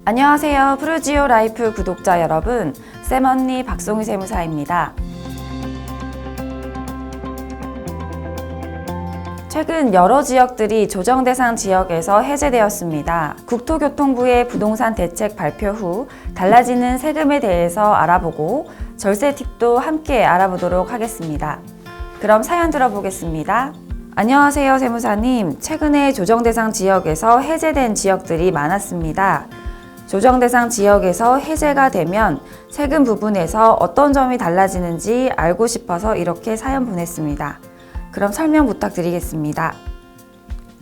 안녕하세요. 프루지오 라이프 구독자 여러분, 쌤언니 박송희 세무사입니다. 최근 여러 지역들이 조정대상 지역에서 해제되었습니다. 국토교통부의 부동산 대책 발표 후 달라지는 세금에 대해서 알아보고 절세 팁도 함께 알아보도록 하겠습니다. 그럼 사연 들어보겠습니다. 안녕하세요, 세무사님. 최근에 조정대상 지역에서 해제된 지역들이 많았습니다. 조정대상 지역에서 해제가 되면 세금 부분에서 어떤 점이 달라지는지 알고 싶어서 이렇게 사연 보냈습니다. 그럼 설명 부탁드리겠습니다.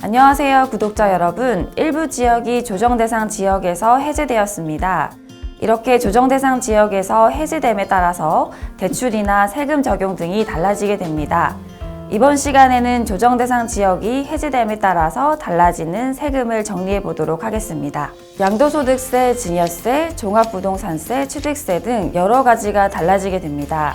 안녕하세요, 구독자 여러분. 일부 지역이 조정대상 지역에서 해제되었습니다. 이렇게 조정대상 지역에서 해제됨에 따라서 대출이나 세금 적용 등이 달라지게 됩니다. 이번 시간에는 조정대상 지역이 해제됨에 따라서 달라지는 세금을 정리해 보도록 하겠습니다. 양도소득세, 증여세, 종합부동산세, 취득세 등 여러 가지가 달라지게 됩니다.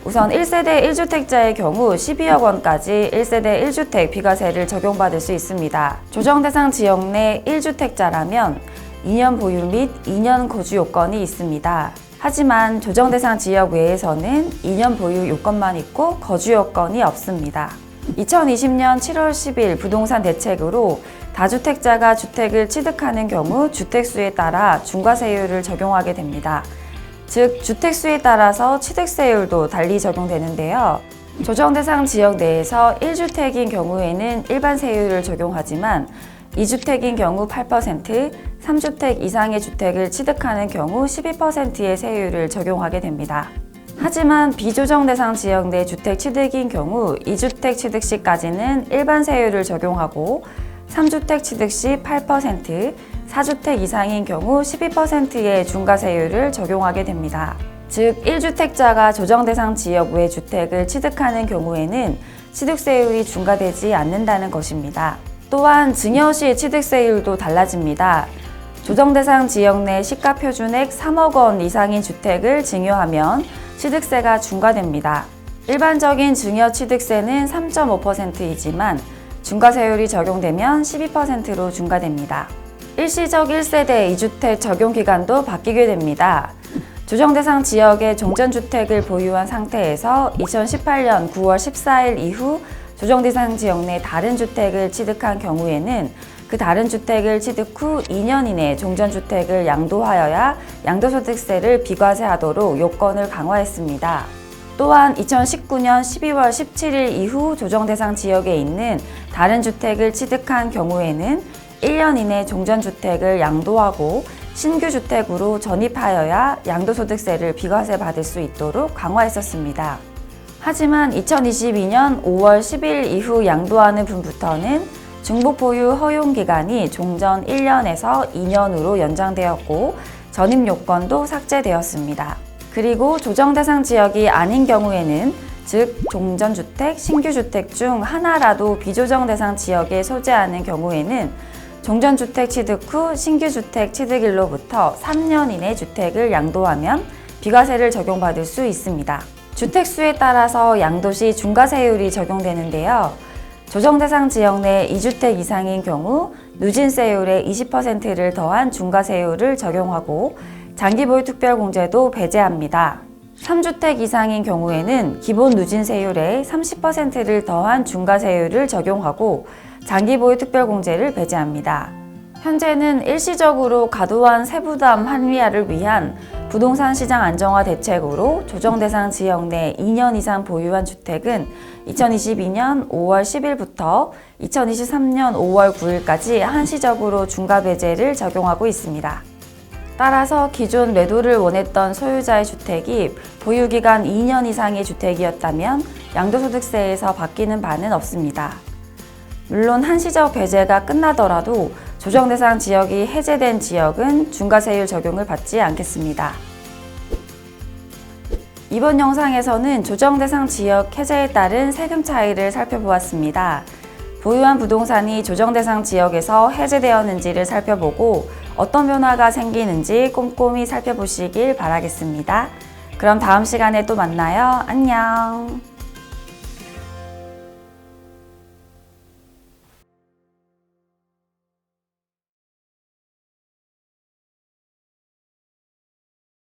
우선 1세대 1주택자의 경우 12억 원까지 1세대 1주택 비과세를 적용받을 수 있습니다. 조정대상 지역 내 1주택자라면 2년 보유 및 2년 거주 요건이 있습니다. 하지만 조정대상 지역 외에서는 2년 보유 요건만 있고 거주 요건이 없습니다. 2020년 7월 10일 부동산 대책으로 다주택자가 주택을 취득하는 경우 주택수에 따라 중과세율을 적용하게 됩니다. 즉, 주택수에 따라서 취득세율도 달리 적용되는데요. 조정대상 지역 내에서 1주택인 경우에는 일반 세율을 적용하지만 2주택인 경우 8%, 3주택 이상의 주택을 취득하는 경우 12%의 세율을 적용하게 됩니다. 하지만 비조정대상 지역 내 주택 취득인 경우 2주택 취득 시까지는 일반 세율을 적용하고 3주택 취득 시 8%, 4주택 이상인 경우 12%의 중과세율을 적용하게 됩니다. 즉, 1주택자가 조정대상 지역 외 주택을 취득하는 경우에는 취득세율이 중과되지 않는다는 것입니다. 또한 증여 시 취득세율도 달라집니다. 조정대상 지역 내 시가 표준액 3억 원 이상인 주택을 증여하면 취득세가 중과됩니다. 일반적인 증여 취득세는 3.5%이지만 중과세율이 적용되면 12%로 중과됩니다. 일시적 1세대 2주택 적용 기간도 바뀌게 됩니다. 조정대상 지역의 종전주택을 보유한 상태에서 2018년 9월 14일 이후 조정대상 지역 내 다른 주택을 취득한 경우에는 그 다른 주택을 취득 후 2년 이내 종전주택을 양도하여야 양도소득세를 비과세하도록 요건을 강화했습니다. 또한 2019년 12월 17일 이후 조정대상 지역에 있는 다른 주택을 취득한 경우에는 1년 이내 종전주택을 양도하고 신규 주택으로 전입하여야 양도소득세를 비과세 받을 수 있도록 강화했었습니다. 하지만 2022년 5월 10일 이후 양도하는 분부터는 중복 보유 허용 기간이 종전 1년에서 2년으로 연장되었고 전입 요건도 삭제되었습니다. 그리고 조정대상 지역이 아닌 경우에는 즉 종전주택, 신규주택 중 하나라도 비조정대상 지역에 소재하는 경우에는 종전주택 취득 후 신규주택 취득일로부터 3년 이내 주택을 양도하면 비과세를 적용받을 수 있습니다. 주택수에 따라서 양도시 중과세율이 적용되는데요. 조정대상 지역 내 2주택 이상인 경우 누진세율의 20%를 더한 중과세율을 적용하고 장기보유 특별공제도 배제합니다. 3주택 이상인 경우에는 기본 누진세율의 30%를 더한 중과세율을 적용하고 장기보유 특별공제를 배제합니다. 현재는 일시적으로 과도한 세부담 한리화를 위한 부동산 시장 안정화 대책으로 조정대상 지역 내 2년 이상 보유한 주택은 2022년 5월 10일부터 2023년 5월 9일까지 한시적으로 중과배제를 적용하고 있습니다. 따라서 기존 매도를 원했던 소유자의 주택이 보유기간 2년 이상의 주택이었다면 양도소득세에서 바뀌는 바는 없습니다. 물론 한시적 배제가 끝나더라도 조정대상 지역이 해제된 지역은 중과세율 적용을 받지 않겠습니다. 이번 영상에서는 조정대상 지역 해제에 따른 세금 차이를 살펴보았습니다. 보유한 부동산이 조정대상 지역에서 해제되었는지를 살펴보고 어떤 변화가 생기는지 꼼꼼히 살펴보시길 바라겠습니다. 그럼 다음 시간에 또 만나요. 안녕.